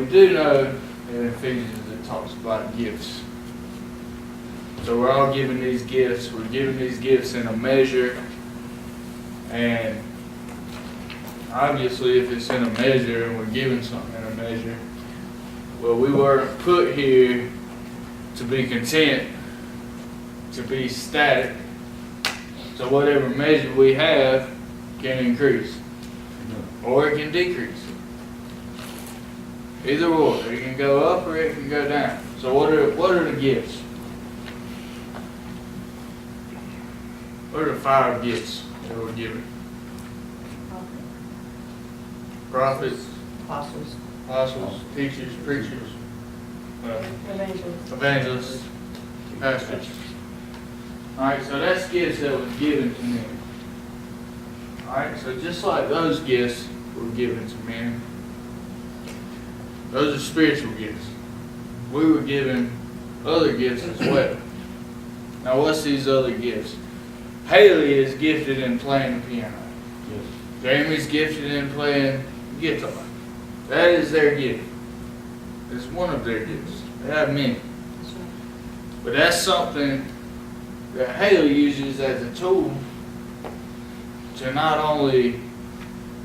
we do know in Ephesians it talks about gifts. So we're all given these gifts. We're given these gifts in a measure. And obviously if it's in a measure and we're given something in a measure, well, we weren't put here to be content, to be static. So whatever measure we have can increase. Or it can decrease. Either or. It can go up or it can go down. So what are the gifts? What are the 5 gifts that we're given? Prophets, apostles, teachers, preachers, evangelists, pastors. Alright, so that's gifts that was given to men. Alright, so just like those gifts were given to men, those are spiritual gifts. We were given other gifts as well. Now what's these other gifts? Haley is gifted in playing the piano. Yes. Jamie's gifted in playing guitar. That is their gift. It's one of their gifts. They have many. But that's something that Haley uses as a tool to not only,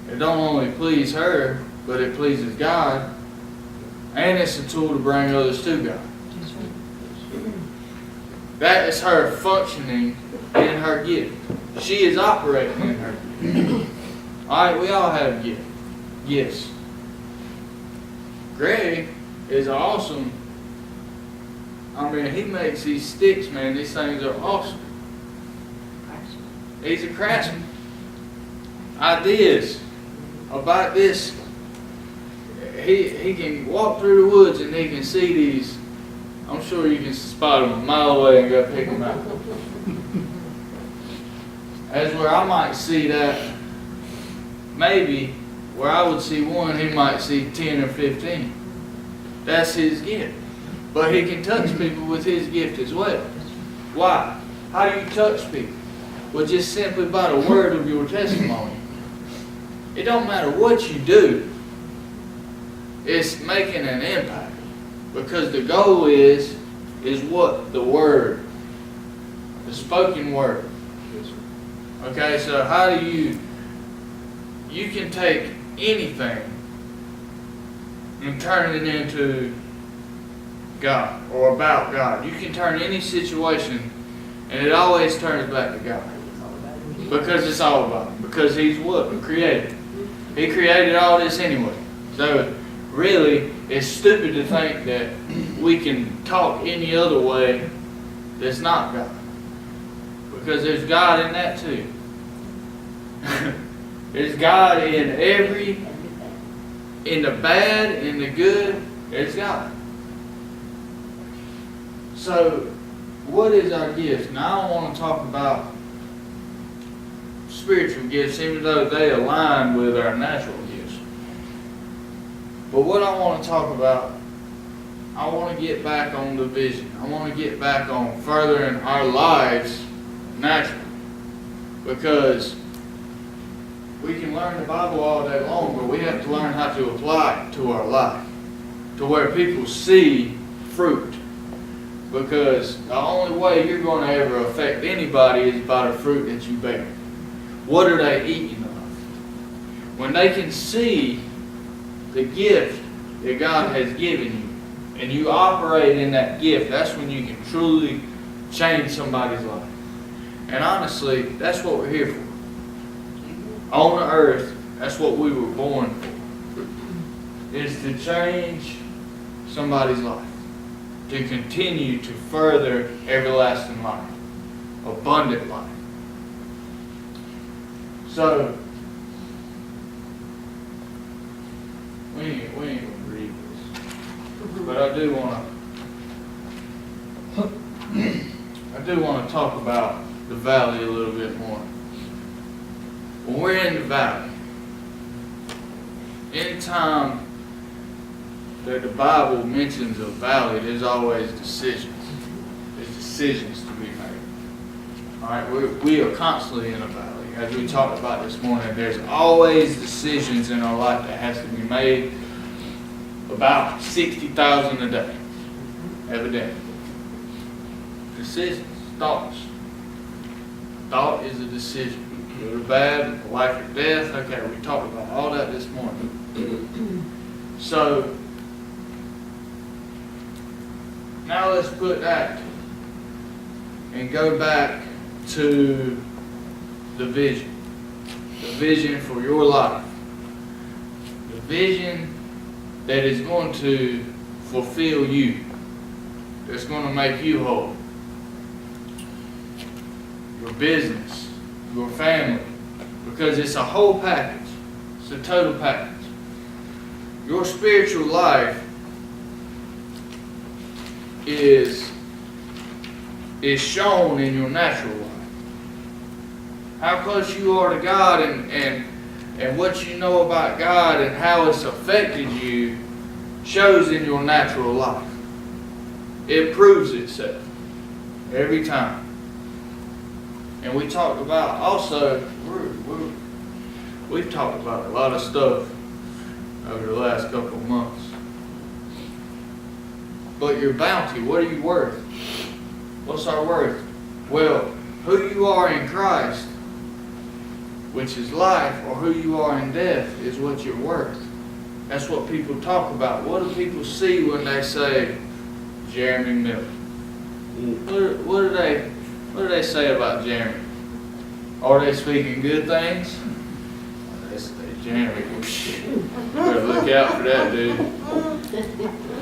it don't only please her, but it pleases God, and it's a tool to bring others to God. That is her functioning in her gift. She is operating in her gift. Alright, we all have gifts. Greg is awesome. I mean, he makes these sticks, man. These things are awesome. He's a craftsman. Ideas about this. He can walk through the woods and he can see these. I'm sure you can spot them a mile away and go pick them out. As where I might see that, maybe where I would see one, he might see 10 or 15. That's his gift. But he can touch people with his gift as well. Why? How do you touch people? Well, just simply by the word of your testimony. It don't matter what you do. It's making an impact. Because the goal is what? The word. The spoken word. Okay, so how do you can take anything and turn it into God or about God. You can turn any situation and it always turns back to God. Because it's all about Him. Because He's what? The Creator. He created all this anyway. So really, it's stupid to think that we can talk any other way that's not God. Because there's God in that too. There's God in the bad, in the good, there's God. So, what is our gift? Now I don't want to talk about spiritual gifts, even though they align with our natural gifts. But what I want to talk about, I want to get back on the vision. I want to get back on furthering our lives naturally. Because we can learn the Bible all day long, but we have to learn how to apply it to our life. To where people see fruit. Because the only way you're going to ever affect anybody is by the fruit that you bear. What are they eating of? When they can see the gift that God has given you, and you operate in that gift, that's when you can truly change somebody's life. And honestly, that's what we're here for. On earth, that's what we were born for. Is to change somebody's life. To continue to further everlasting life. Abundant life. So, we ain't going to read this. But I do want to talk about the valley a little bit more. When we're in the valley, anytime that the Bible mentions a valley, there's always decisions. There's decisions to be made. Alright, we are constantly in a valley. As we talked about this morning, there's always decisions in our life that has to be made. about 60,000 a day, evidently. Decisions, thoughts. Thought is a decision. Good or bad, life or death. Okay, we talked about all that this morning. So, now let's put that and go back to the vision. The vision for your life. The vision that is going to fulfill you. That's going to make you whole. Your business, your family, because it's a whole package. It's a total package. Your spiritual life is shown in your natural life. How close you are to God and what you know about God and how it's affected you shows in your natural life. It proves itself every time. And we talked about also, we've talked about a lot of stuff over the last couple of months. But your bounty, what are you worth? What's our worth? Well, who you are in Christ, which is life, or who you are in death, is what you're worth. That's what people talk about. What do people see when they say Jeremy Miller? What do they say about Jeremy? Are they speaking good things? They say Jeremy, you better look out for that dude.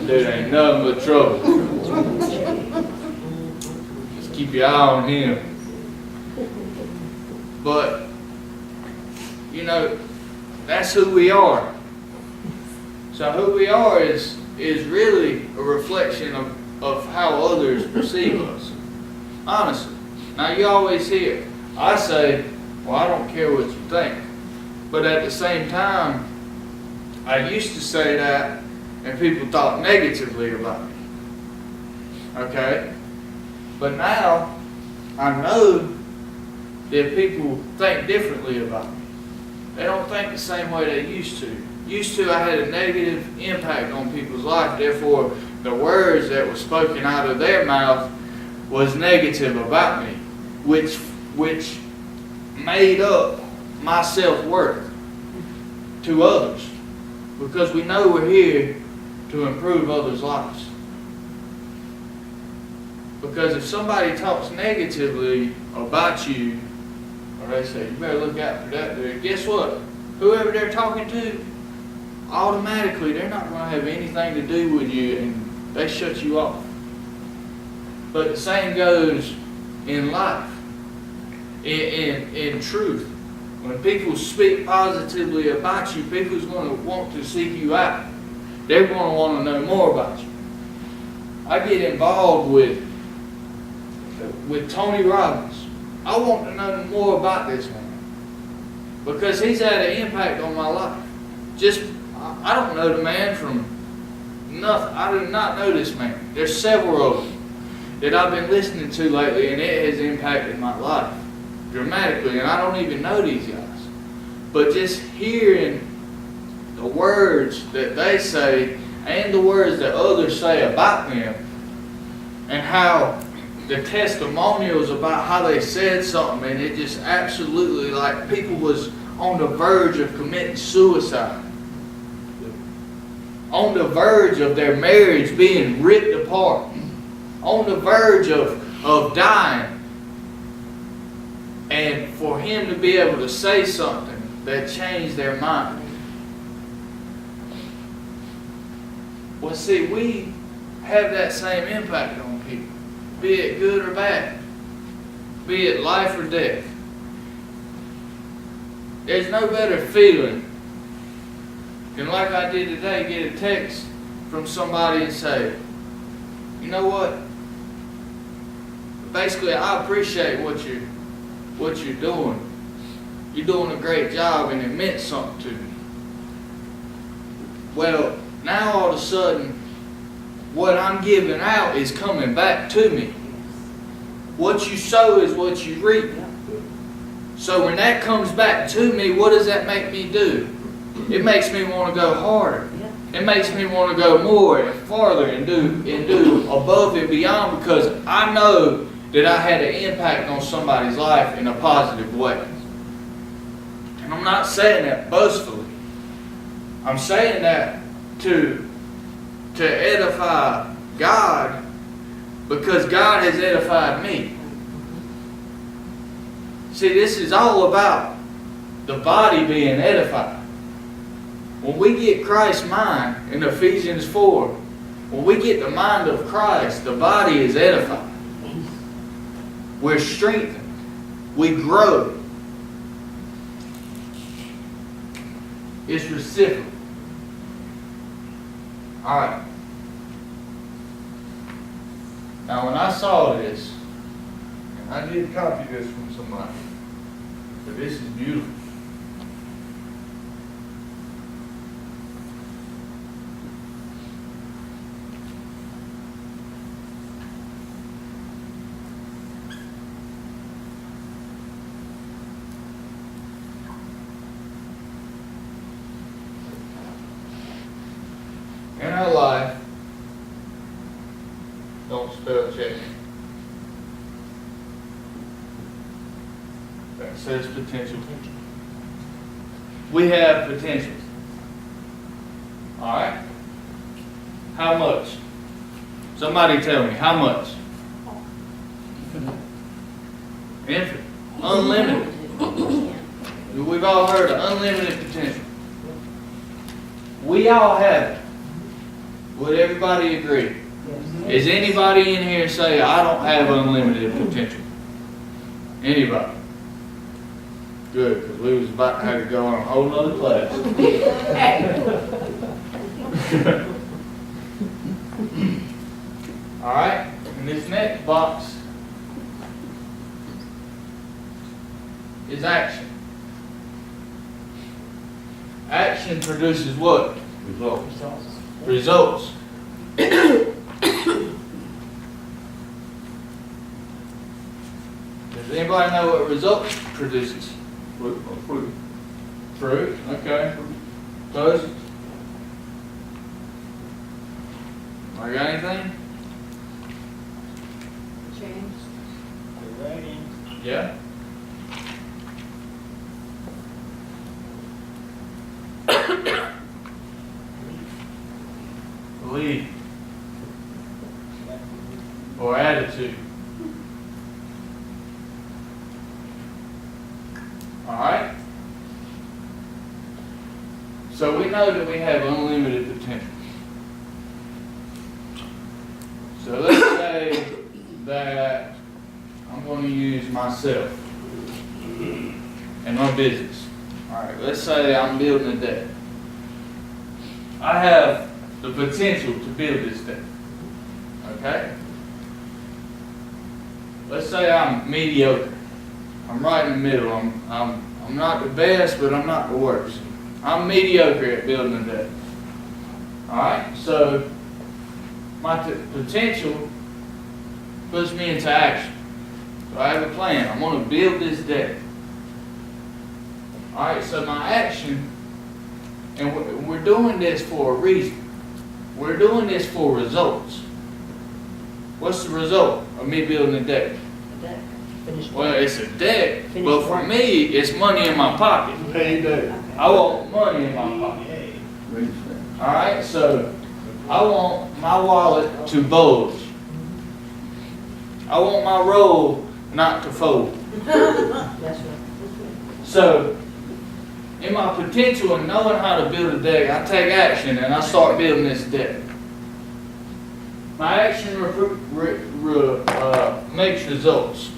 Dude ain't nothing but trouble. Just keep your eye on him. But, you know, that's who we are. So who we are is really a reflection of how others perceive us. Honestly. Now you always hear, I say, well, I don't care what you think. But at the same time, I used to say that and people thought negatively about me. Okay? But now, I know that people think differently about me. They don't think the same way they used to. Used to, I had a negative impact on people's life. Therefore, the words that were spoken out of their mouth was negative about me, which made up my self-worth to others, because we know we're here to improve others' lives. Because if somebody talks negatively about you, or they say, you better look out for that dude, guess what? Whoever they're talking to, automatically they're not going to have anything to do with you, and they shut you off. But the same goes in life, in truth. When people speak positively about you, people's going to want to seek you out. They're going to want to know more about you. I get involved with Tony Robbins. I want to know more about this man because he's had an impact on my life. I don't know the man from nothing. I do not know this man. There's several of them that I've been listening to lately, and it has impacted my life dramatically, and I don't even know these guys. But just hearing the words that they say and the words that others say about them, and how the testimonials about how they said something, and it just absolutely, like people was on the verge of committing suicide, on the verge of their marriage being ripped apart, on the verge of dying, and for him to be able to say something that changed their mind. Well, see, we have that same impact on people, be it good or bad, be it life or death. There's no better feeling than, like I did today, get a text from somebody and say, you know what? Basically, I appreciate what you're doing. You're doing a great job, and it meant something to me. Well, now all of a sudden, what I'm giving out is coming back to me. What you sow is what you reap. So when that comes back to me, what does that make me do? It makes me want to go harder. It makes me want to go more and farther and do above and beyond, because I know that I had an impact on somebody's life in a positive way. And I'm not saying that boastfully. I'm saying that to edify God, because God has edified me. See, this is all about the body being edified. When we get Christ's mind in Ephesians 4, when we get the mind of Christ, the body is edified. We're strengthened. We grow. It's reciprocal. Alright. Now when I saw this, and I did copy this from somebody, but this is beautiful. In our life, don't spell check. That says potential. We have potential. Alright? How much? Somebody tell me, how much? Infinite. Unlimited. We've all heard of unlimited potential. We all have it. Would everybody agree? Is anybody in here say, I don't have unlimited potential? Anybody? Good, because we was about to have to go on a whole nother class. Alright, and this next box is action. Action produces what? Results. Results. Does anybody know what results produces? Fruit. Fruit, okay. Close. I got anything? Change. Yeah. Belief. Or attitude. Alright? So we know that we have unlimited potential. So let's say that I'm going to use myself and my business. Alright, let's say I'm building a deck. I have the potential to build this deck. Okay? Let's say I'm mediocre. I'm right in the middle. I'm not the best, but I'm not the worst. I'm mediocre at building a deck. Alright? So my potential puts me into action. So I have a plan. I'm going to build this deck. Alright, so my action, and we're doing this for a reason. We're doing this for results. What's the result of me building a deck? A deck. Finished Well, work. it's a deck, Finished but for work. me, it's money in my pocket. Payday. I want money in my pocket. Alright, so I want my wallet to bulge. I want my roll not to fold. That's right. So, in my potential and knowing how to build a deck, I take action and I start building this deck. My action makes results.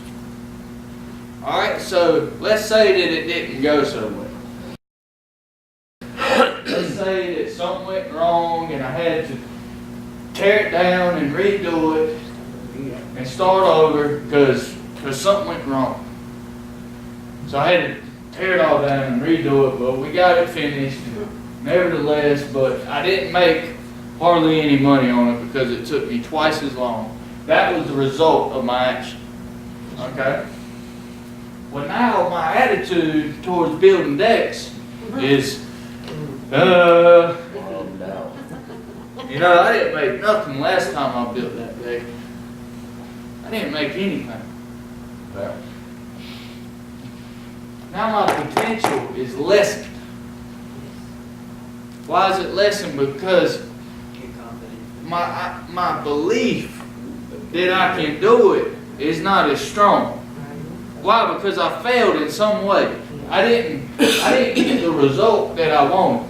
Alright, so let's say that it didn't go so well. Let's say that something went wrong and I had to tear it down and redo it and start over because something went wrong. So I had to tear it all down and redo it, but we got it finished. Nevertheless, but I didn't make hardly any money on it because it took me twice as long. That was the result of my action. Okay? Well, now my attitude towards building decks is, You know, I didn't make nothing last time I built that deck. I didn't make anything. Yeah. Now my potential is lessened. Why is it lessened? Because You're confident. my belief that I can do it is not as strong. Why? Because I failed in some way. I didn't get the result that I wanted.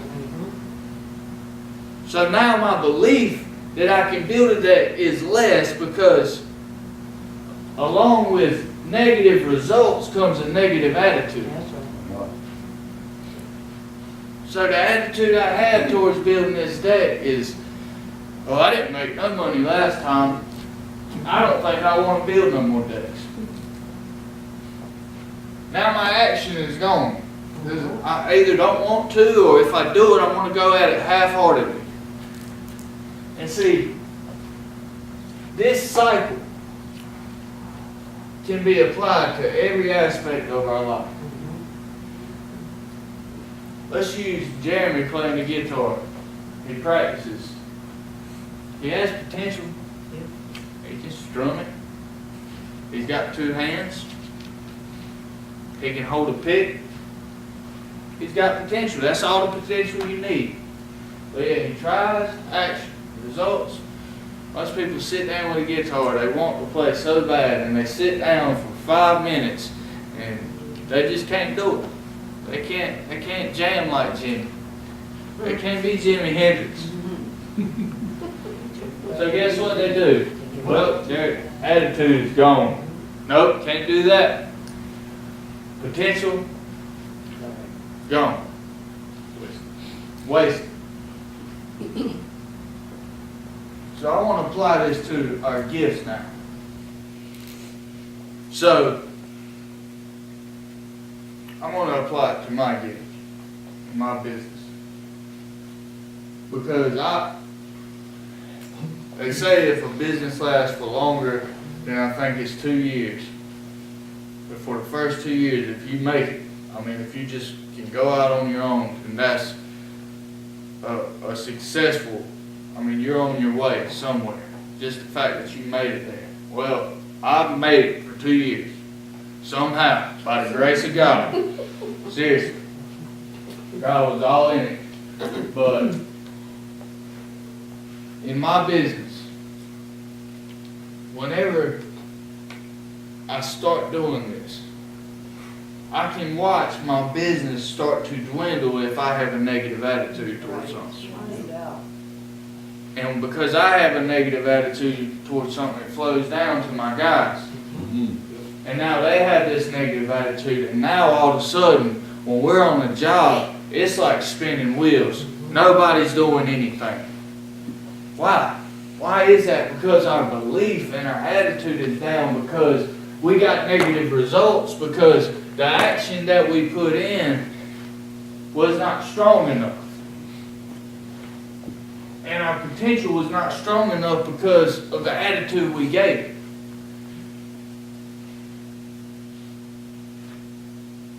So now my belief that I can build it that is less, because along with negative results comes a negative attitude. That's right. So the attitude I have towards building this deck is, well, I didn't make no money last time. I don't think I want to build no more decks. Now my action is gone. I either don't want to, or if I do it, I want to go at it half-heartedly. And see, this cycle can be applied to every aspect of our life. Let's use Jeremy playing the guitar. He practices. He has potential. He can strum it. He's got 2 hands. He can hold a pick. He's got potential. That's all the potential you need. But yeah, he tries, action, results. Most people sit down with a guitar. They want to play so bad, and they sit down for 5 minutes, and they just can't do it. They can't jam like Jimmy. They can't be Jimi Hendrix. So guess what they do? Well, their attitude is gone. Nope, can't do that. Potential, gone. Wasted. So I want to apply this to our gifts now. So I'm going to apply it to my gift, my business. Because they say if a business lasts for longer, then I think it's 2 years. But for the first 2 years, if you make it, I mean, if you just can go out on your own, then that's a successful, I mean, you're on your way somewhere. Just the fact that you made it there. Well, I've made it for 2 years. Somehow, by the grace of God. Seriously. God was all in it. But in my business, whenever I start doing this, I can watch my business start to dwindle if I have a negative attitude towards something. And because I have a negative attitude towards something, it flows down to my guys. And now they have this negative attitude, and now all of a sudden, when we're on the job, it's like spinning wheels. Nobody's doing anything. Why? Why is that? Because our belief and our attitude is down, because we got negative results, because the action that we put in was not strong enough. And our potential was not strong enough because of the attitude we gave it.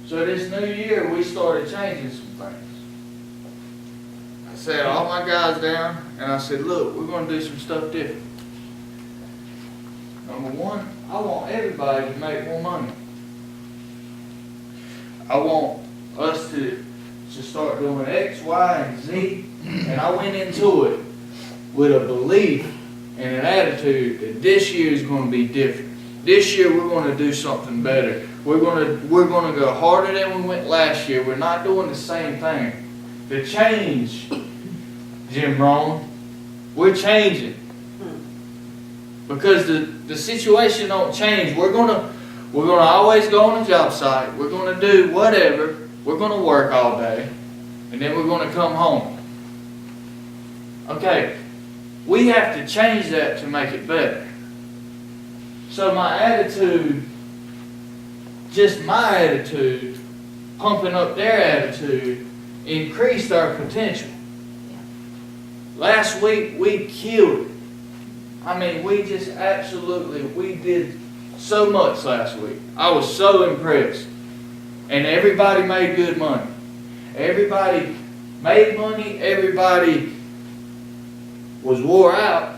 So this new year, we started changing some things. I sat all my guys down, and I said, look, we're going to do some stuff different. Number one, I want everybody to make more money. I want us to start doing X, Y, and Z. And I went into it with a belief and an attitude that this year is going to be different. This year we're going to do something better. We're going to go harder than we went last year. We're not doing the same thing. The change, Jim Rohn, we're changing. Because the situation don't change. We're gonna always go on a job site. We're gonna do whatever. We're gonna work all day, and then we're gonna come home. Okay, we have to change that to make it better. So my attitude, just my attitude, pumping up their attitude, increased our potential. Last week we killed it. I mean, we just absolutely, we did so much last week. I was so impressed. And everybody made good money. Everybody made money. Everybody was wore out,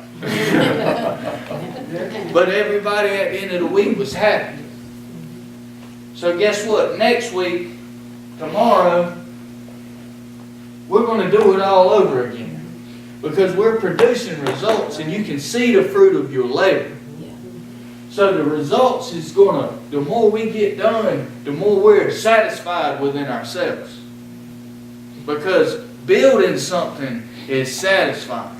but everybody at the end of the week was happy. So guess what? Next week, tomorrow, we're going to do it all over again. Because we're producing results, and you can see the fruit of your labor. So the results is going to, the more we get done, the more we're satisfied within ourselves. Because building something is satisfying.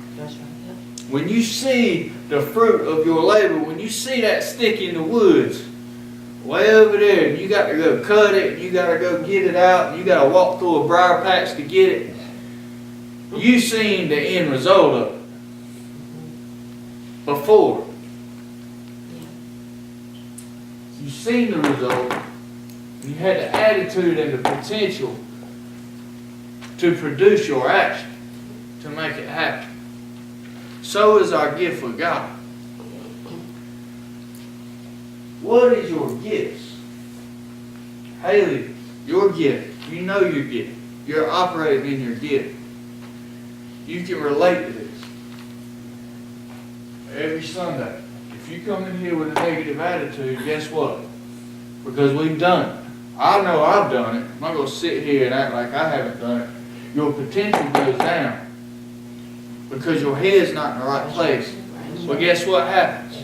When you see the fruit of your labor, when you see that stick in the woods, way over there, and you got to go cut it, and you got to go get it out, and you got to walk through a briar patch to get it, you seen the end result of it before. You seen the result, and you had the attitude and the potential to produce your action, to make it happen. So is our gift with God. What is your gifts? Haley, your gift. You know your gift. You're operating in your gift. You can relate to this. Every Sunday, if you come in here with a negative attitude, guess what? Because we've done it. I know I've done it. I'm not going to sit here and act like I haven't done it. Your potential goes down because your head's not in the right place. Well, guess what happens?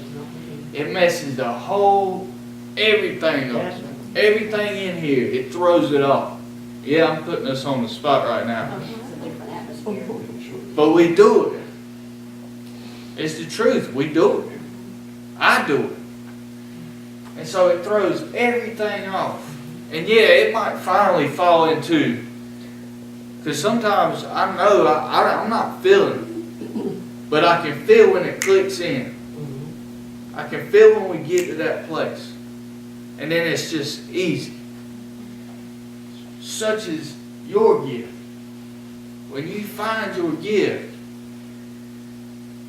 It messes the whole, everything up. Everything in here, it throws it off. Yeah, I'm putting us on the spot right now. But we do it. It's the truth. We do it. I do it. And so it throws everything off. And yeah, it might finally fall into, because sometimes I know I'm not feeling it, but I can feel when it clicks in. I can feel when we get to that place. And then it's just easy. Such is your gift. When you find your gift,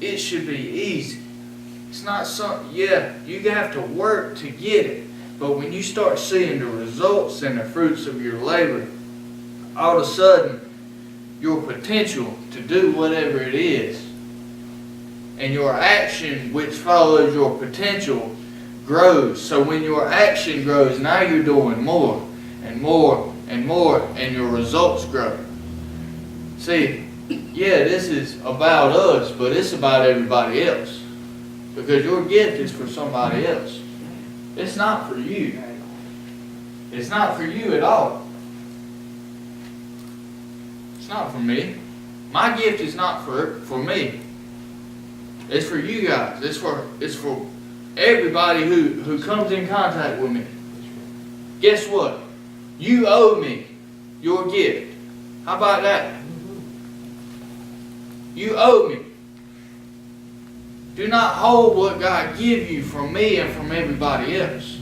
it should be easy. It's not something, yeah, you have to work to get it. But when you start seeing the results and the fruits of your labor, all of a sudden, your potential to do whatever it is, and your action which follows your potential grows. So when your action grows, now you're doing more and more and more, and your results grow. See, yeah, this is about us, but it's about everybody else. Because your gift is for somebody else. It's not for you. It's not for you at all. It's not for me. My gift is not for me. It's for you guys. It's for everybody who comes in contact with me. Guess what? You owe me your gift. How about that? You owe me. Do not hold what God give you from me and from everybody else.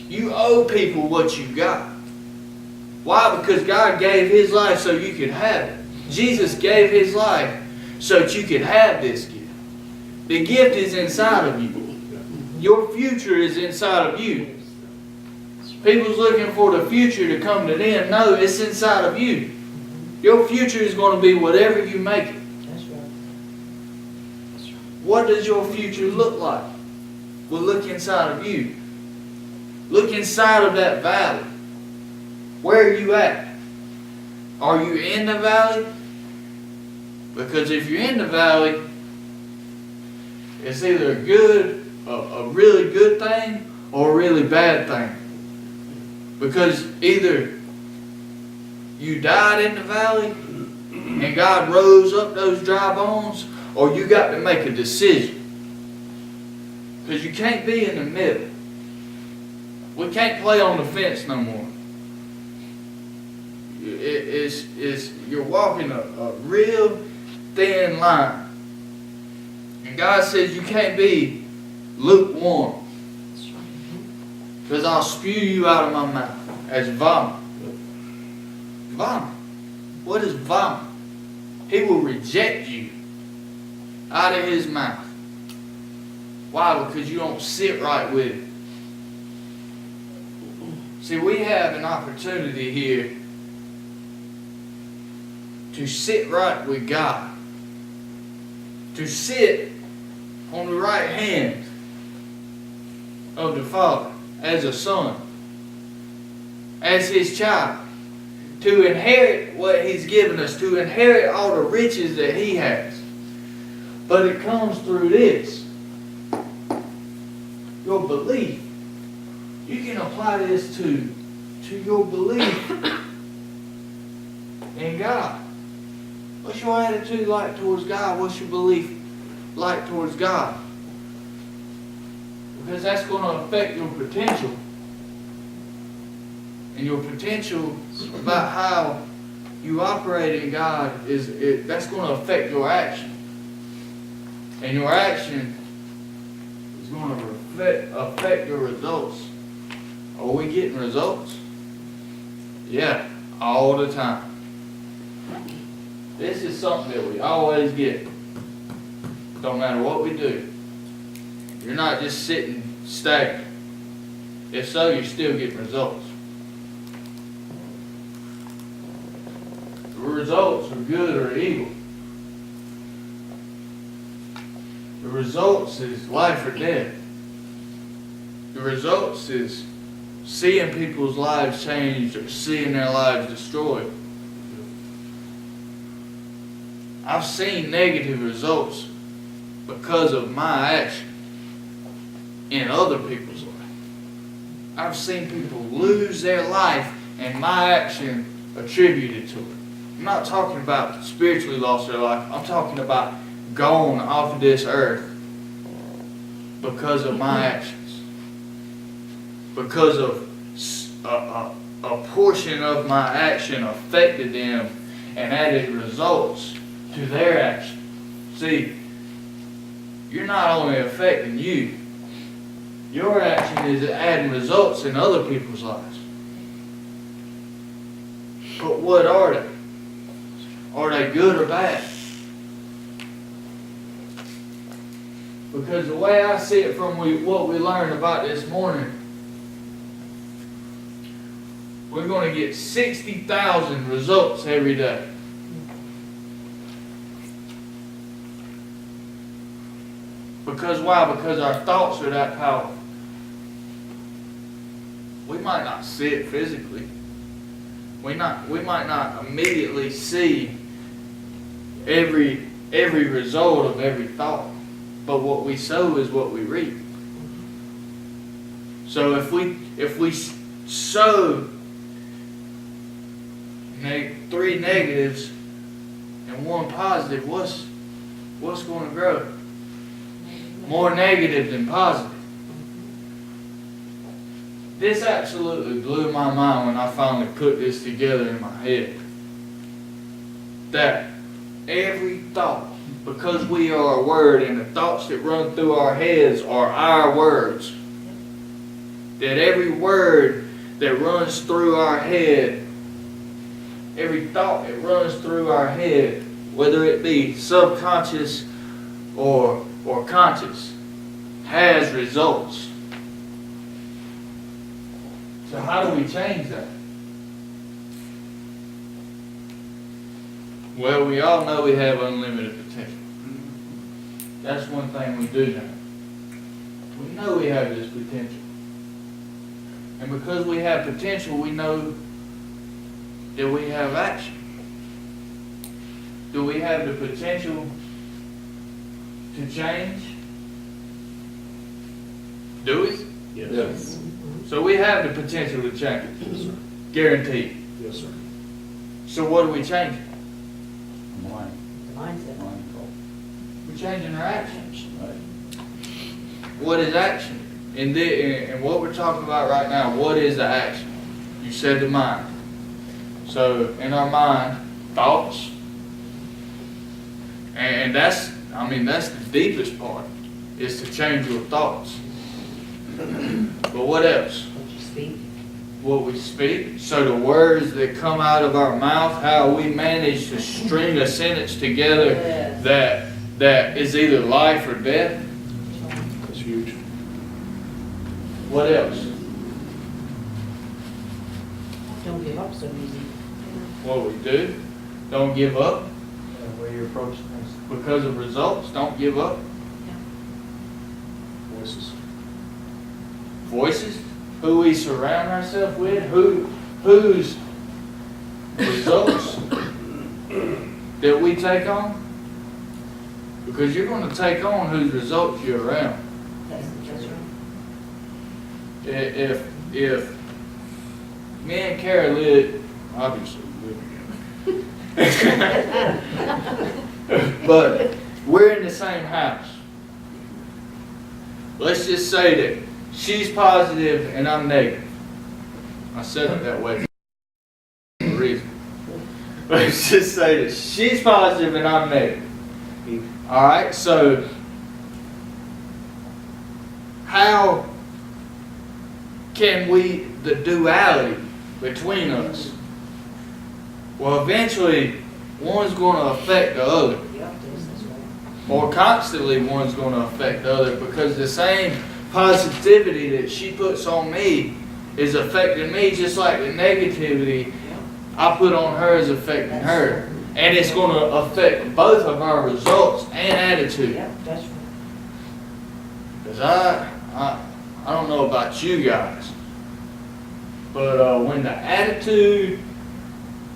You owe people what you got. Why? Because God gave His life so you could have it. Jesus gave His life so that you could have this gift. The gift is inside of you. Your future is inside of you. People's looking for the future to come to them. No, it's inside of you. Your future is going to be whatever you make it. What does your future look like? Well, look inside of you. Look inside of that valley. Where are you at? Are you in the valley? Because if you're in the valley, it's either a really good thing or a really bad thing. Because either you died in the valley and God rose up those dry bones, or you got to make a decision. Because you can't be in the middle. We can't play on the fence no more. You're walking a real thin line. And God says you can't be lukewarm. Because I'll spew you out of my mouth as vomit. Vomit. What is vomit? He will reject you out of His mouth. Why? Because you don't sit right with it. See, we have an opportunity here to sit right with God. to sit on the right hand of the Father as a son, as His child, to inherit what He's given us, to inherit all the riches that He has. But it comes through this, your belief. You can apply this to your belief in God. What's your attitude like towards God? What's your belief like towards God? Because that's going to affect your potential. And your potential about how you operate in God that's going to affect your action. And your action is going to affect your results. Are we getting results? Yeah, all the time. This is something that we always get. Don't matter what we do. You're not just sitting stagnant. If so, you're still getting results. The results are good or evil. The results is life or death. The results is seeing people's lives changed or seeing their lives destroyed. I've seen negative results because of my action in other people's life. I've seen people lose their life and my action attributed to it. I'm not talking about spiritually lost their life. I'm talking about gone off of this earth because of my actions. Because of a portion of my action affected them and added results to their action. See, you're not only affecting you, your action is adding results in other people's lives. But what are they? Are they good or bad? Because the way I see it from what we learned about this morning, we're going to get 60,000 results every day. Because why? Because our thoughts are that powerful. We might not see it physically. We might not immediately see every result of every thought. But what we sow is what we reap. So if we sow 3 negatives and 1 positive, what's going to grow? More negative than positive. This absolutely blew my mind when I finally put this together in my head. That every thought, because we are a word and the thoughts that run through our heads are our words, that every word that runs through our head, every thought that runs through our head, whether it be subconscious or conscious, has results. So how do we change that? Well, we all know we have unlimited potential. That's one thing we do know. We know we have this potential. And because we have potential, we know that we have action. Do we have the potential to change? Do we? Yes. So we have the potential to change. Yes, sir. Guaranteed. Yes, sir. So what are we changing? Mind. Mindset. Mind call. We're changing our actions. Right. What is action? And what we're talking about right now, what is the action? You said the mind. So in our mind, thoughts. And that's the deepest part, is to change your thoughts. But what else? What you speak. What we speak. So the words that come out of our mouth, how we manage to string a sentence together Yes. that is either life or death. That's huge. What else? Don't give up so easy. What we do. Don't give up. The way you approach things. because of results. Don't give up. Voices. Voices, who we surround ourselves with, whose results that we take on. Because you're going to take on whose results you're around. That's right. If me and Kara live, obviously we live together, but we're in the same house. Let's just say that she's positive and I'm negative. I said it that way for a reason. Let's just say that she's positive and I'm negative. Alright, so how can we, the duality between us? Well, eventually one's going to affect the other. Yep, that's right. Or constantly one's going to affect the other, because the same positivity that she puts on me is affecting me, just like the negativity Yep. I put on her is affecting her. And it's going to affect both of our results and attitude. Yep, that's right. Because I don't know about you guys, but when the attitude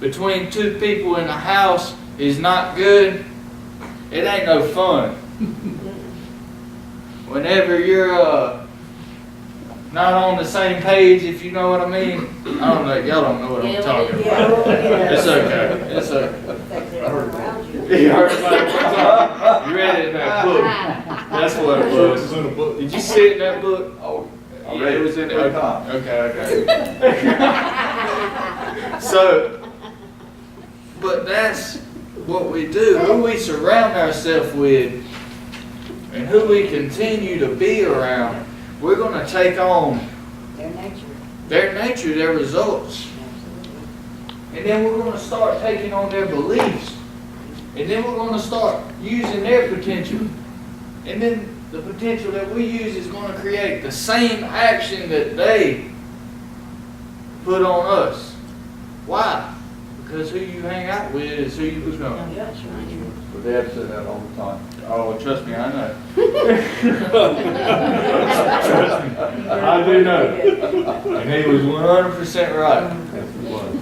between two people in the house is not good, it ain't no fun. Whenever you're not on the same page, if you know what I mean. I don't know, y'all don't know what I'm talking about. It's okay. It's okay. Affect everyone around you. You heard about it one time? You read it in that book. That's what it was. It's in a book. Did you see it in that book? Oh, I Yeah, read it was in three times. Okay. So, but that's what we do. Who we surround ourselves with and who we continue to be around, we're going to take on Their nature. their results. Absolutely. And then we're going to start taking on their beliefs. And then we're going to start using their potential. And then the potential that we use is going to create the same action that they put on us. Why? Because who you hang out with is who you become. Yeah, that's right. My dad said that all the time. Oh, trust me, I know. Trust me, I do know. And he was 100% right. Yes, he was.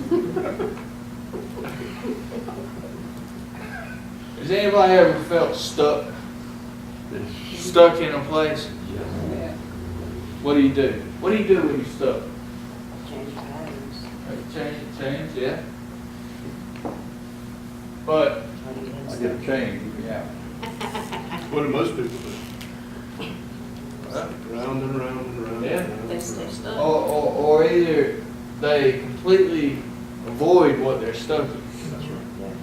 Has anybody ever felt stuck? Stuck in a place? Yes. What do you do? What do you do when you're stuck? Change patterns. Change, yeah. But Try to get I unstuck. get a change, yeah. What do most people do? uh, Round and round and round. Yeah. And round They and stay round. stuck. or either they completely avoid what they're stuck in. That's right. Yeah.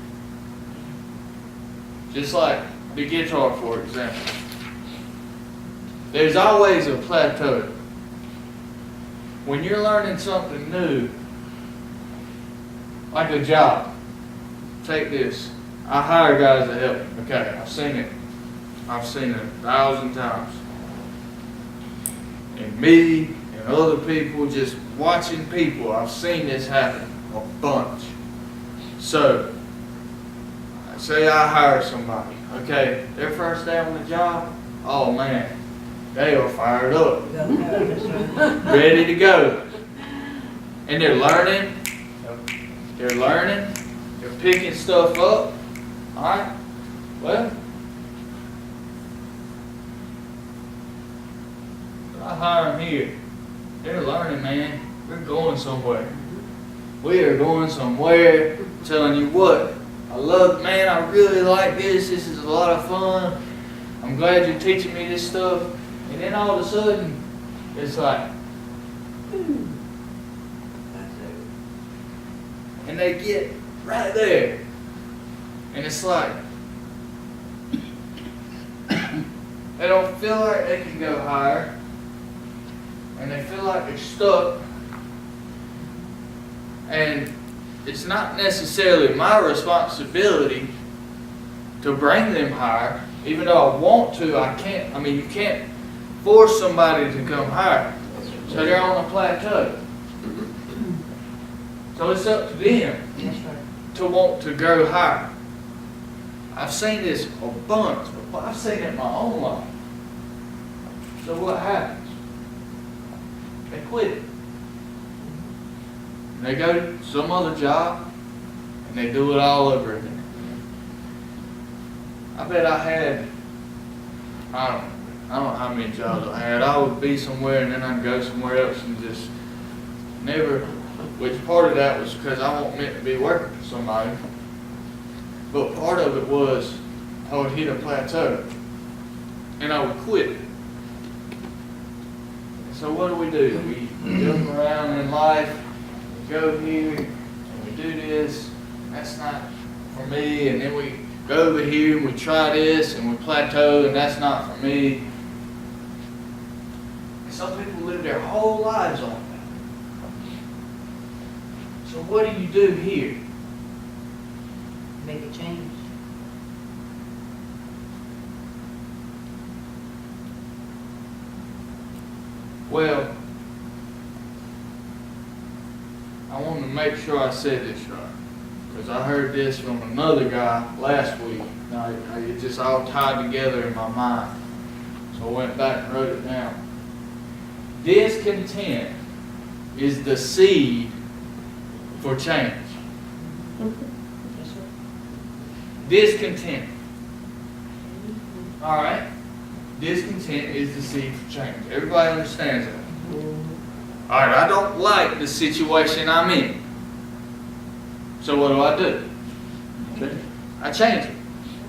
Just like the guitar, for example. There's always a plateau. When you're learning something new, like a job, take this. I hire guys to help me. Okay, I've seen it. I've seen it 1,000 times. And me and other people, just watching people, I've seen this happen a bunch. So, say I hire somebody. Okay, their first day on the job, oh man, they are fired up, Go, that's right. ready to go. And they're learning, they're picking stuff up. Alright, well, I hire them here. They're learning, man. We're going somewhere. We are going somewhere. I'm telling you what, I love, man, I really like this. This is a lot of fun. I'm glad you're teaching me this stuff. And then all of a sudden, it's like, and they get right there. And it's like, they don't feel like they can go higher. And they feel like they're stuck. And it's not necessarily my responsibility to bring them higher. Even though I want to, I can't. I mean, you can't force somebody to come higher. So they're on a plateau. So it's up to them That's right. to want to go higher. I've seen this a bunch, but I've seen it in my own life. So what happens? They quit it. And they go to some other job, and they do it all over again. I bet I had, I don't know how many jobs I had. I would be somewhere and then I'd go somewhere else and just never, which part of that was because I wasn't meant to be working for somebody. But part of it was I would hit a plateau and I would quit. And so what do? We jump around in life, we go here and we do this, that's not for me, and then we go over here and we try this and we plateau and that's not for me. And some people live their whole lives on that. So what do you do here? Make a change. Well, I want to make sure I said this right, because I heard this from another guy last week. Now, it just all tied together in my mind. So I went back and wrote it down. Discontent is the seed for change. Yes, sir. Discontent. All right? Discontent is the seed for change. Everybody understands that. All right, I don't like the situation I'm in. So what do? I change it.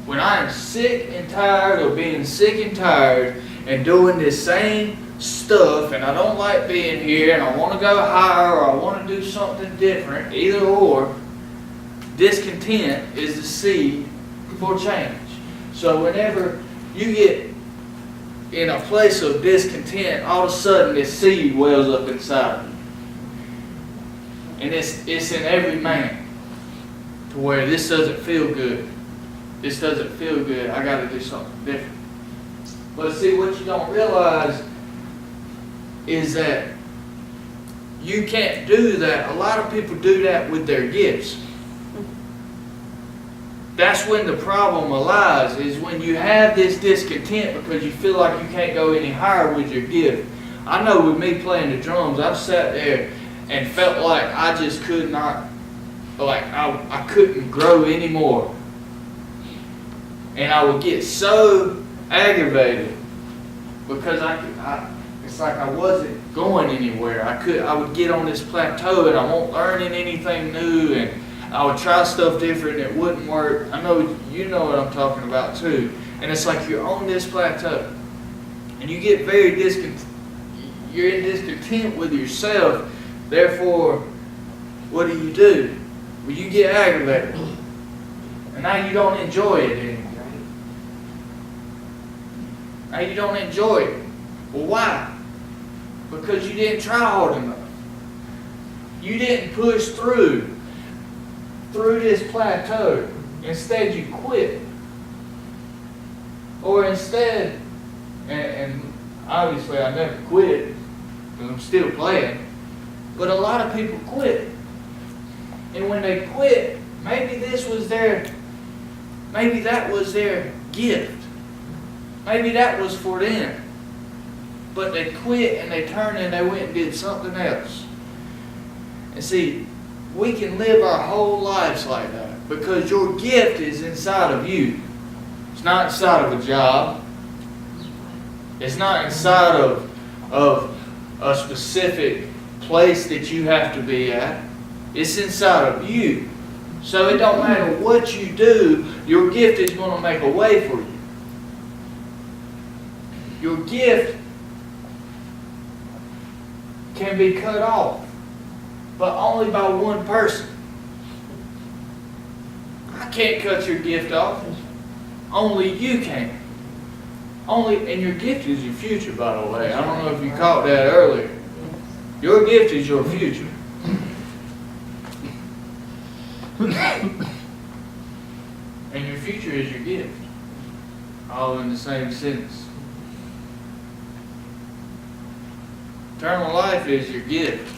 When I am sick and tired of being sick and tired and doing this same stuff, and I don't like being here, and I want to go higher, or I want to do something different, either or, discontent is the seed for change. So whenever you get in a place of discontent, all of a sudden this seed wells up inside of you. And it's in every man, to where this doesn't feel good. This doesn't feel good. I got to do something different. But see, what you don't realize is that you can't do that. A lot of people do that with their gifts. That's when the problem lies, is when you have this discontent because you feel like you can't go any higher with your gift. I know with me playing the drums, I've sat there and felt like I just could not, like I couldn't grow anymore. And I would get so aggravated because it's like I wasn't going anywhere. I would get on this plateau and I won't learning anything new, and I would try stuff different and it wouldn't work. I know you know what I'm talking about too. And it's like you're on this plateau and you get very you're in discontent with yourself. Therefore, what do? Well, you get aggravated. And now you don't enjoy it anymore. Now you don't enjoy it. Well, why? Because you didn't try hard enough. You didn't push through this plateau. Instead, you quit. Or instead, and obviously I never quit because I'm still playing, but a lot of people quit. And when they quit, maybe that was their gift. Maybe that was for them. But they quit and they turned and they went and did something else. And see, we can live our whole lives like that because your gift is inside of you. It's not inside of a job. It's not inside of a specific place that you have to be at. It's inside of you. So it don't matter what you do, your gift is going to make a way for you. Your gift can be cut off, but only by one person. I can't cut your gift off. Only you can. And your gift is your future, by the way. I don't know if you caught that earlier. Your gift is your future. And your future is your gift. All in the same sentence. Eternal life is your gift.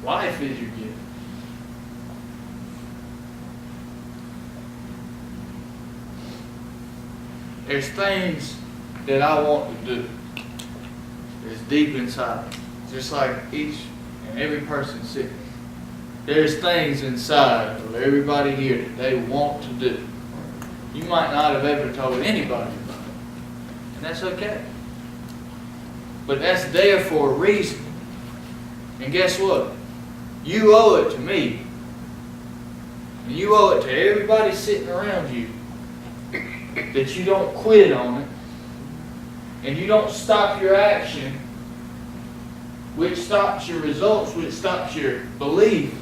Life is your gift. there's things that I want to do. It's deep inside. Just like each and every person sitting. There's things inside of everybody here that they want to do. You might not have ever told anybody about it. And that's okay. But that's there for a reason. And guess what? You owe it to me. And you owe it to everybody sitting around you that you don't quit on it. And you don't stop your action, which stops your results, which stops your belief,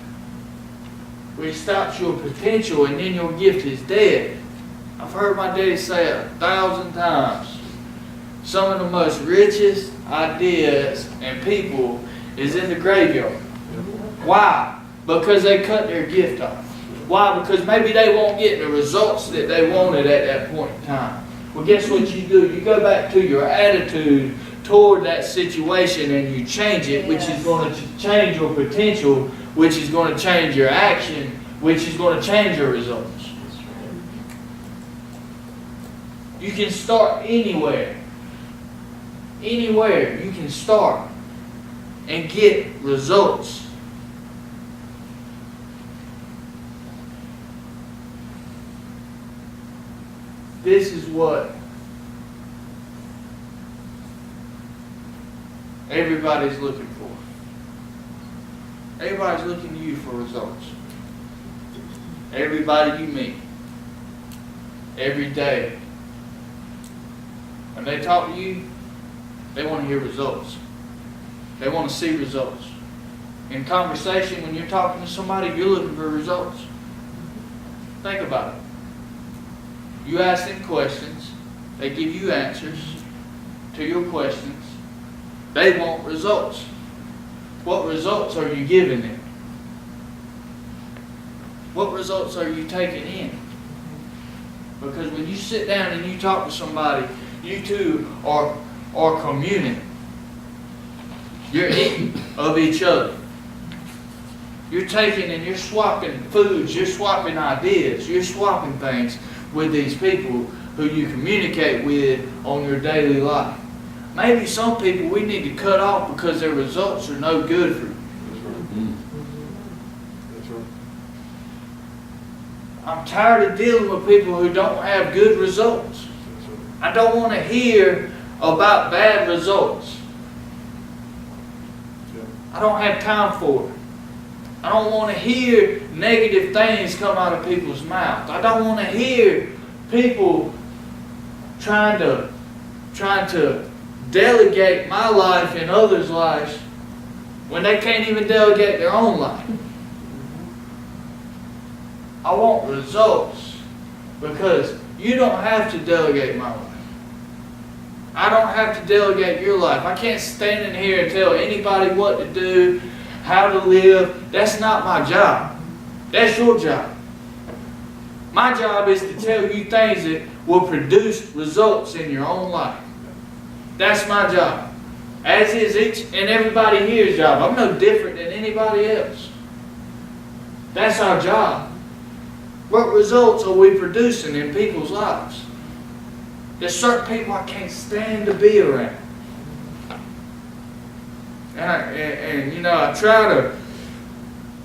which stops your potential, and then your gift is dead. I've heard my daddy say it 1,000 times. Some of the most richest ideas and people is in the graveyard. Why? Because they cut their gift off. Why? Because maybe they won't get the results that they wanted at that point in time. Well, guess what you do? You go back to your attitude toward that situation and you change it, which is going to change your potential, which is going to change your action, which is going to change your results. You can start anywhere. Anywhere you can start and get results. This is what everybody's looking for. Everybody's looking to you for results. Everybody you meet, every day, when they talk to you, they want to hear results. They want to see results. In conversation, when you're talking to somebody, you're looking for results. Think about it. You ask them questions, they give you answers to your questions. They want results. What results are you giving them? What results are you taking in? Because when you sit down and you talk to somebody, you two are communing. You're eating of each other. You're taking and you're swapping foods, you're swapping ideas, you're swapping things with these people who you communicate with on your daily life. Maybe some people we need to cut off because their results are no good for you. That's right. I'm tired of dealing with people who don't have good results. That's right. I don't want to hear about bad results. Yeah. I don't have time for it. I don't want to hear negative things come out of people's mouths. I don't want to hear people trying to delegate my life in others' lives when they can't even delegate their own life. I want results because you don't have to delegate my life. I don't have to delegate your life. I can't stand in here and tell anybody what to do, how to live. That's not my job. That's your job. My job is to tell you things that will produce results in your own life. That's my job. As is each and everybody here's job. I'm no different than anybody else. That's our job. What results are we producing in people's lives? There's certain people I can't stand to be around. And you know, I try to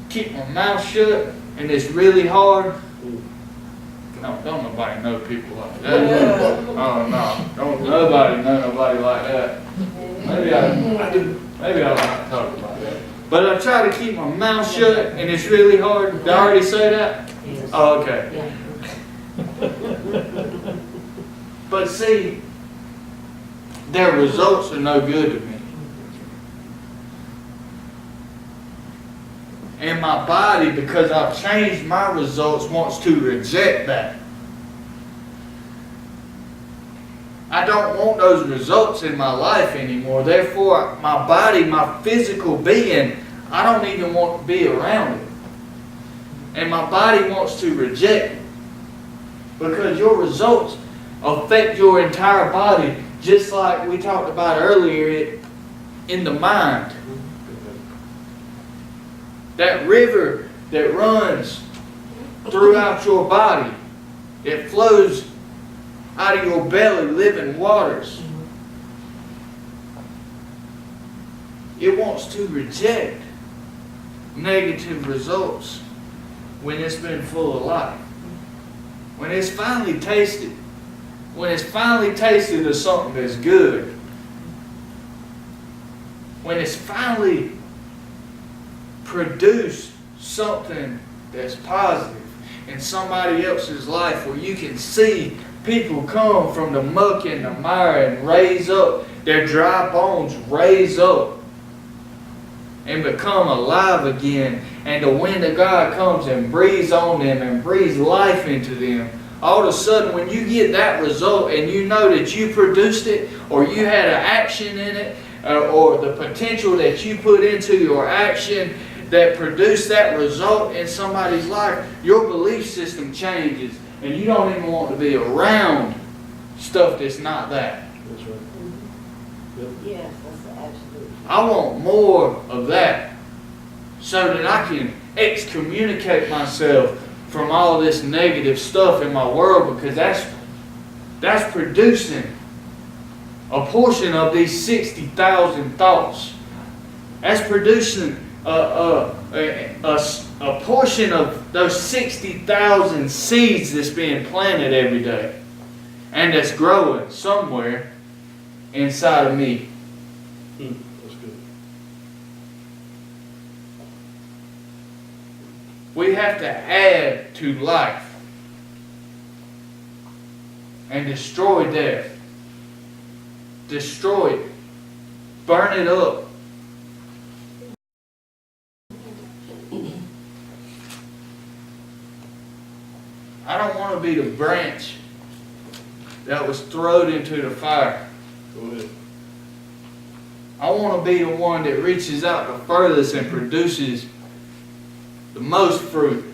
keep my mouth shut, and it's really hard. No, don't nobody know people like that. Oh no, don't nobody know nobody like that. Maybe I might talk about that. But I try to keep my mouth shut, and it's really hard. Did I already say that? Yes. Oh, okay. Yeah. But see, their results are no good to me. And my body, because I've changed my results, wants to reject that. I don't want those results in my life anymore. Therefore, my body, my physical being, I don't even want to be around it. And my body wants to reject it. Because your results affect your entire body, just like we talked about earlier in the mind. That river that runs throughout your body, it flows out of your belly living waters. It wants to reject negative results when it's been full of life. When it's finally tasted of something that's good, when it's finally produced something that's positive in somebody else's life, where you can see people come from the muck and the mire and raise up, their dry bones raise up and become alive again, and the wind of God comes and breathes on them and breathes life into them. All of a sudden, when you get that result and you know that you produced it, or you had an action in it, or the potential that you put into your action that produced that result in somebody's life, your belief system changes, and you don't even want to be around stuff that's not that. That's right. Yes, that's absolutely. I want more of that, so that I can excommunicate myself from all this negative stuff in my world, because that's producing a portion of these 60,000 thoughts. That's producing a portion of those 60,000 seeds that's being planted every day, and that's growing somewhere inside of me. That's good. We have to add to life and destroy death. Destroy it. Burn it up. I don't want to be the branch that was thrown into the fire. Go ahead. I want to be the one that reaches out the furthest and produces the most fruit.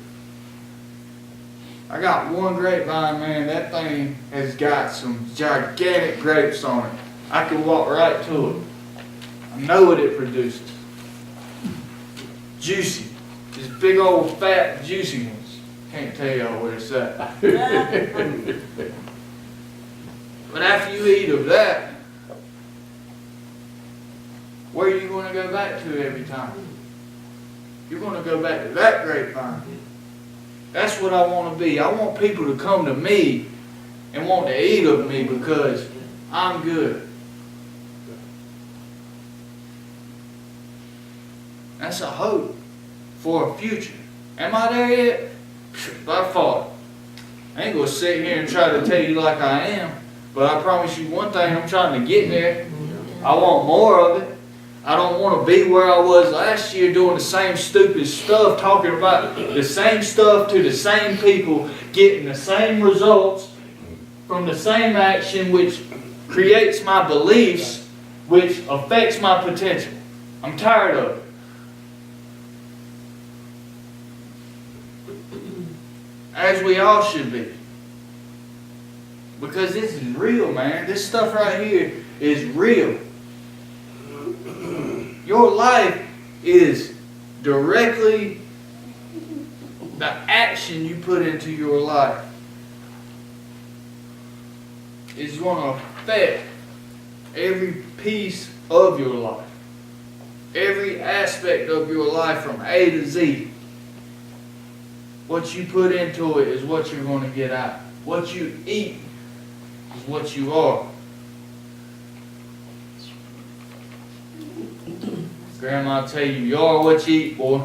I got one grapevine, man. That thing has got some gigantic grapes on it. I can walk right to it. I know what it produces. Juicy. Just big old fat juicy ones. Can't tell y'all where it's at. But after you eat of that, where are you going to go back to every time? You're going to go back to that grapevine. That's what I want to be. I want people to come to me and want to eat of me because I'm good. That's a hope for a future. Am I there yet? By far. I ain't going to sit here and try to tell you like I am, but I promise you one thing, I'm trying to get there. I want more of it. I don't want to be where I was last year doing the same stupid stuff, talking about the same stuff to the same people, getting the same results from the same action, which creates my beliefs, which affects my potential. I'm tired of it. As we all should be. Because this is real, man. This stuff right here is real. Your life is directly the action you put into your life is going to affect every piece of your life. Every aspect of your life from A to Z. What you put into it is what you're going to get out. What you eat is what you are. Grandma tell you are what you eat, boy.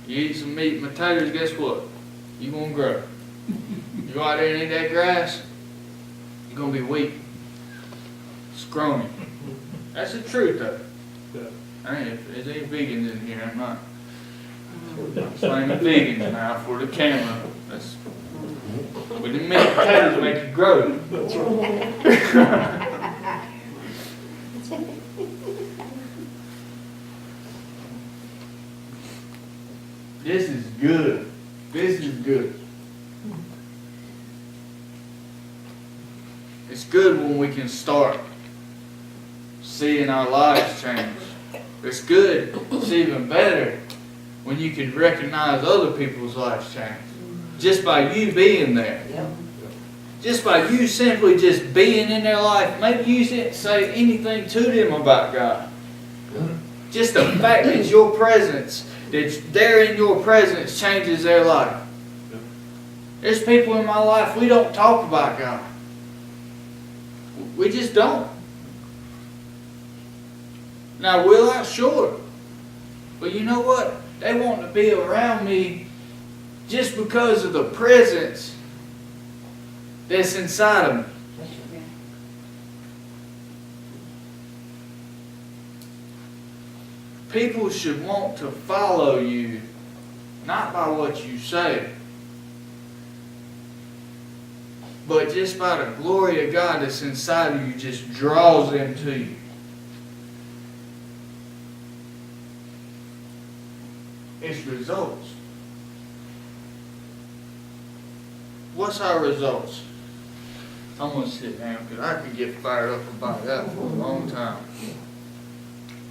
You eat some meat and potatoes, guess what? You're going to grow. You go out there and eat that grass, you're going to be weak. Scrawny. That's the truth, though. Yeah. I mean, if there's any vegans in here, I'm not slaming vegans now for the camera. That's, but the meat and potatoes make you grow. That's right. This is good. This is good. It's good when we can start seeing our lives change. It's good. It's even better when you can recognize other people's lives change. just by you being there. Yep. Just by you simply just being in their life. Maybe you didn't say anything to them about God. Just the fact that your presence, that they're in your presence changes their life. There's people in my life, we don't talk about God. We just don't. Now, will I? Sure. But you know what? They want to be around me just because of the presence that's inside of me. People should want to follow you, not by what you say, but just by the glory of God that's inside of you just draws them to you. It's results. What's our results? I'm going to sit down because I could get fired up about that for a long time.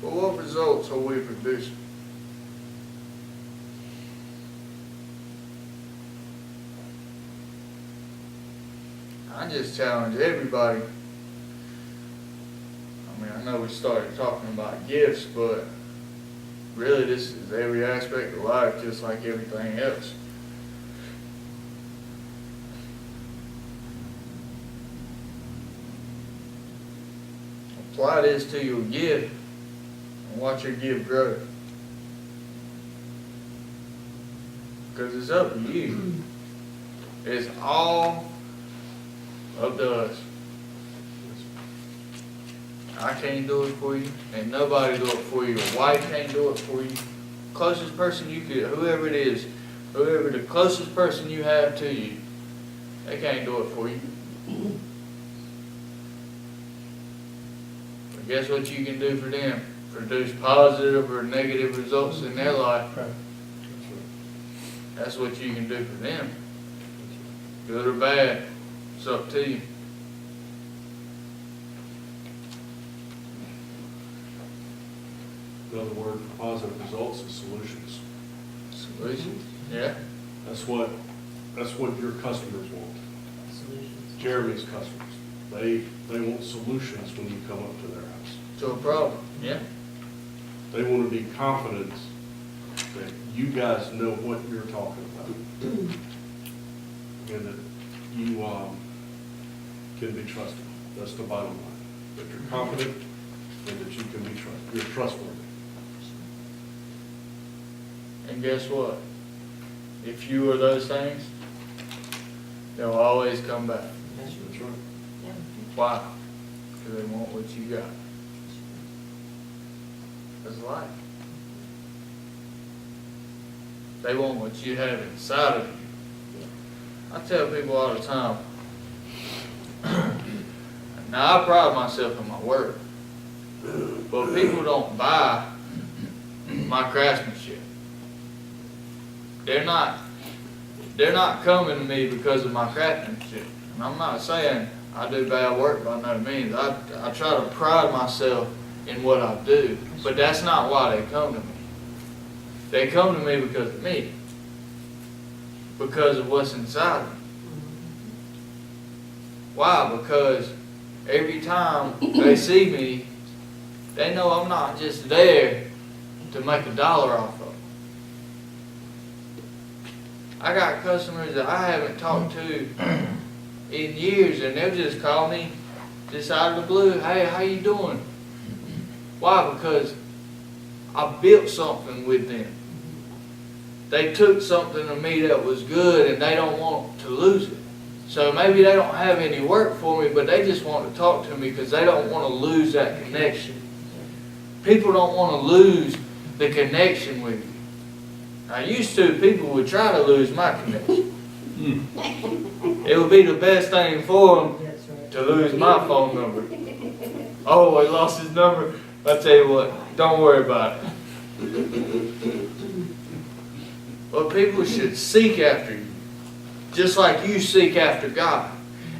But what results are we producing? I just challenge everybody. I mean, I know we started talking about gifts, but really this is every aspect of life, just like everything else. Apply this to your gift and watch your gift grow. Because it's up to you. It's all up to us. I can't do it for you, and nobody do it for you. Your wife can't do it for you. Closest person you could, whoever it is, whoever the closest person you have to you, they can't do it for you. But guess what you can do for them? Produce positive or negative results in their life. That's what you can do for them. Good or bad, it's up to you. Another word for positive results is solutions. Solutions? Yeah. That's what your customers want. Jeremy's customers. They want solutions when you come up to their house. To a problem. Yeah. They want to be confident that you guys know what you're talking about. And that you can be trusted. That's the bottom line. That you're confident and that you can be trusted. You're trustworthy. And guess what? If you are those things, they'll always come back. That's right. Why? Because they want what you got. That's life. They want what you have inside of you. I tell people all the time, now I pride myself in my work, but people don't buy my craftsmanship. They're not coming to me because of my craftsmanship. And I'm not saying I do bad work by no means. I try to pride myself in what I do, but that's not why they come to me. They come to me because of me, because of what's inside me. Why? Because every time they see me, they know I'm not just there to make $1 off of. I got customers that I haven't talked to in years, and they'll just call me just out of the blue. Hey, how you doing? Why? Because I built something with them. They took something of me that was good, and they don't want to lose it. So maybe they don't have any work for me, but they just want to talk to me because they don't want to lose that connection. People don't want to lose the connection with you. I used to, people would try to lose my connection. It would be the best thing for them to lose my phone number. Oh, he lost his number? I'll tell you what, don't worry about it. But people should seek after you, just like you seek after God.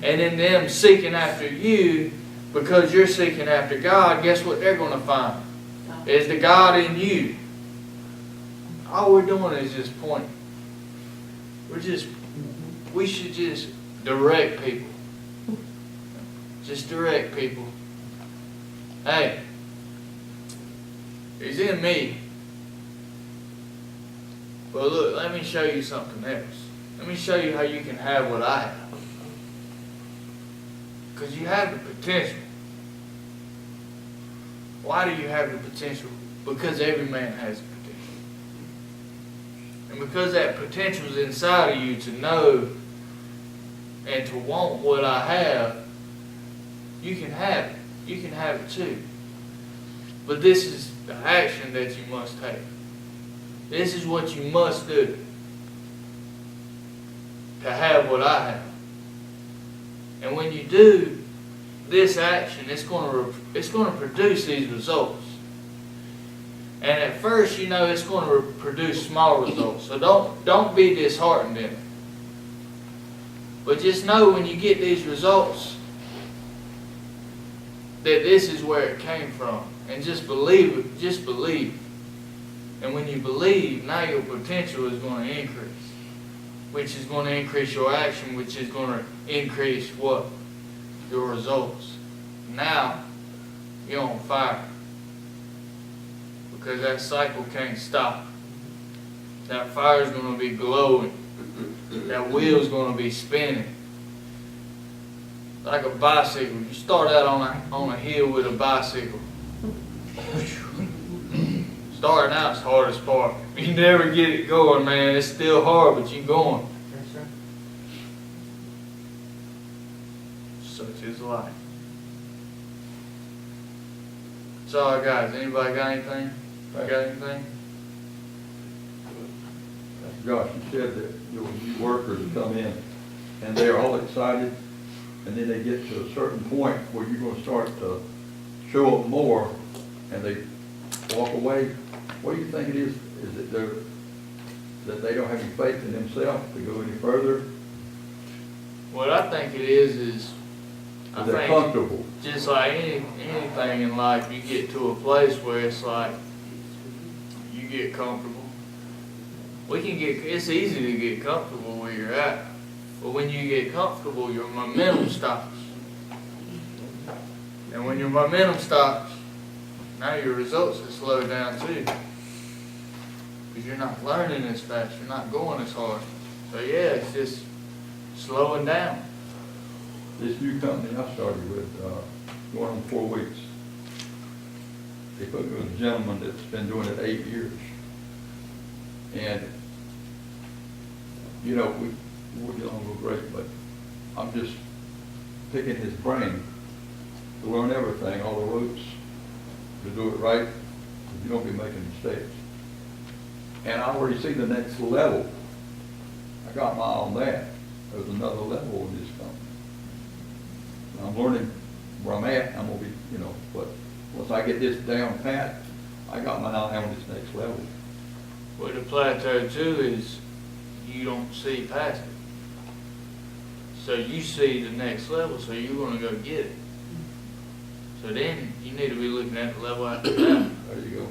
And in them seeking after you, because you're seeking after God, guess what they're going to find? Is the God in you. All we're doing is just pointing. We're just we should just direct people. Just direct people. Hey, he's in me. But look, let me show you something else. Let me show you how you can have what I have. Because you have the potential. Why do you have the potential? Because every man has the potential. And because that potential is inside of you to know and to want what I have, you can have it. You can have it too. But this is the action that you must take. This is what you must do to have what I have. And when you do this action, it's going to produce these results. And at first, you know, it's going to produce small results. So don't be disheartened in it. But just know when you get these results that this is where it came from. And just believe it. Just believe. And when you believe, now your potential is going to increase. Which is going to increase your action, which is going to increase what? Your results. Now, you're on fire. Because that cycle can't stop. That fire is going to be glowing. That wheel's going to be spinning. Like a bicycle. You start out on a hill with a bicycle. Starting out is the hardest part. You never get it going, man. It's still hard, but you're going. That's right. Such is life. So, guys, anybody got anything? Got anything? Josh, you said that your new workers come in and they're all excited, and then they get to a certain point where you're going to start to show up more and they walk away. What do you think it is? Is it that they don't have any faith in themselves to go any further? What I think it is I They're think comfortable. just like anything in life, you get to a place where it's like you get comfortable. It's easy to get comfortable where you're at, but when you get comfortable, your momentum stops. And when your momentum stops, now your results are slowed down too. Because you're not learning as fast, you're not going as hard. So yeah, it's just slowing down. This new company I started with, going on 4 weeks, they put me with a gentleman that's been doing it 8 years. And, you know, we'll get along real great, but I'm just picking his brain to learn everything, all the ropes, to do it right, you don't be making mistakes. And I already see the next level. I got my eye on that. There's another level in this company. I'm learning where I'm at, I'm gonna be, you know, but once I get this down pat, I got my eye on this next level. Well, the plateau too is you don't see past it. So you see the next level, so you're gonna go get it. So then you need to be looking at the level after that. There you go.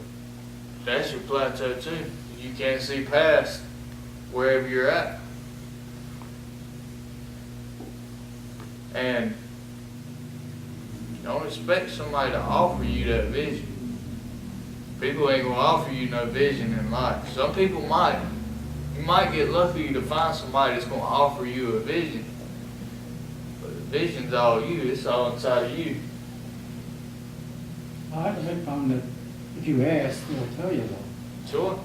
That's your plateau too. You can't see past wherever you're at. And don't expect somebody to offer you that vision. People ain't gonna offer you no vision in life. Some people might. You might get lucky to find somebody that's gonna offer you a vision. But the vision's all you, it's all inside of you. I have found that if you ask, they'll tell you though. Sure.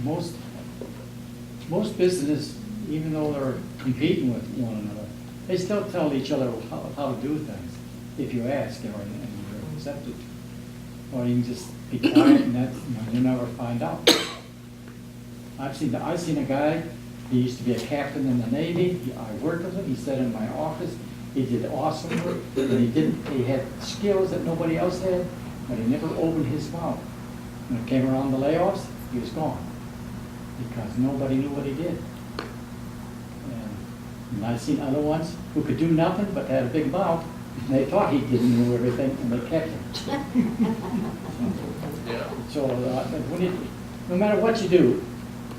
Most businesses, even though they're competing with one another, they still tell each other how to do things. If you ask, and you're accepted, or you can just be quiet and that's, you never find out. I've seen a guy. He used to be a captain in the Navy. I worked with him. He sat in my office. He did awesome work, and he had skills that nobody else had, but he never opened his mouth. When it came around the layoffs, he was gone because nobody knew what he did. And I've seen other ones who could do nothing but had a big mouth, and they thought he didn't know everything, and they kept him. Yeah. So no matter what you do,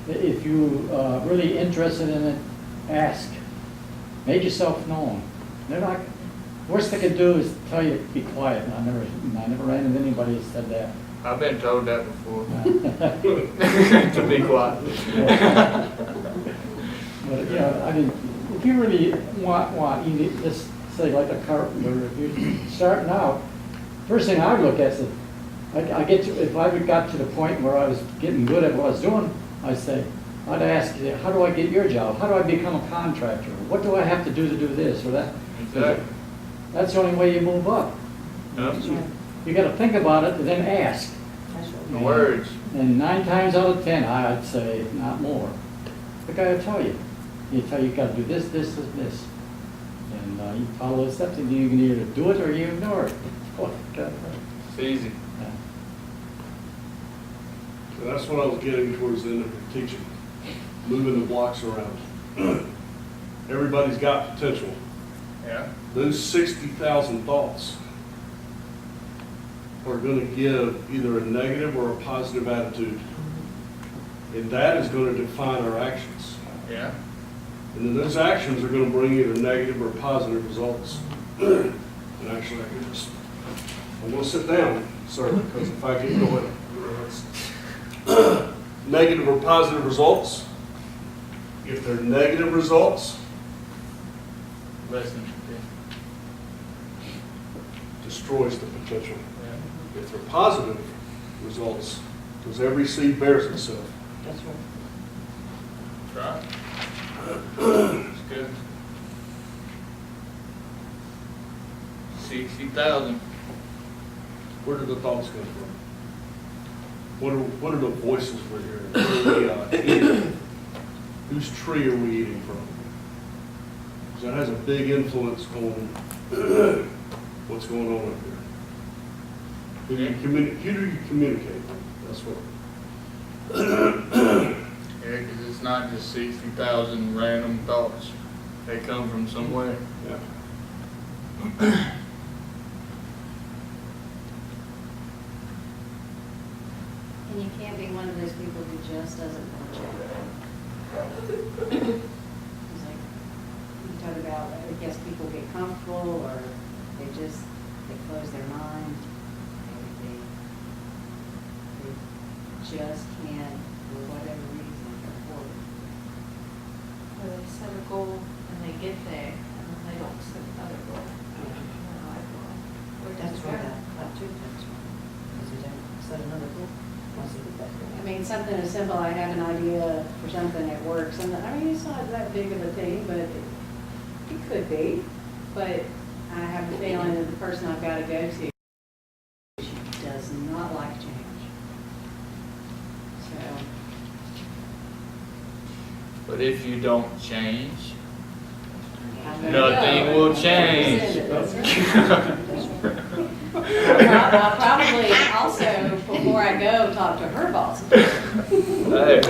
if you really interested in it, ask. make yourself known. They're not, worst they could do is tell you to be quiet, and I never ran into anybody that said that. I've been told that before. To be quiet. But, you know, I mean, if you really want, you need, just say like a carpenter, if you're starting out, first thing I would look at is, if I got to the point where I was getting good at what I was doing, I'd ask, how do I get your job? How do I become a contractor? What do I have to do this or that? Exactly. That's the only way you move up. You gotta think about it and then ask. That's what The words. And 9 times out of 10, I'd say, not more. The guy will tell you. He'll tell you gotta do this, this, and this. And you follow the steps, and you can either do it or you ignore it. It's easy. Yeah. So that's what I was getting towards the end of the teaching, moving the blocks around. Everybody's got potential. Yeah. Those 60,000 thoughts are going to give either a negative or a positive attitude. And that is going to define our actions. Yeah. And then those actions are going to bring either negative or positive results. And actually, I'm going to sit down, sir, because if I get going, negative or positive results, if they're negative results, Listen. destroys the potential. Yeah. If they're positive results, because every seed bears itself. That's right. That's right. It's good. 60,000. Where do the thoughts come from? What are the voices we're hearing? Where are we eating? Whose tree are we eating from? Because that has a big influence on what's going on up here. Who do you communicate with? That's what. Yeah, because it's not just 60,000 random thoughts. They come from somewhere. Yeah. And you can't be one of those people who just doesn't want to change. It's like, you talk about, I guess people get comfortable or they close their mind. They just can't, for whatever reason, afford it. Or they set a goal and they get there, and then they don't set another goal. That's where that too comes from. Because you don't set another goal. Once you get that goal. I mean, something as simple, I have an idea for something at work, I mean, it's not that big of a thing, but it could be. But I have a feeling that the person I've got to go to, she does not like change. So, But if you don't change, I'm gonna go. nothing will change. That's right. I'll probably also, before I go, talk to her boss. Hey.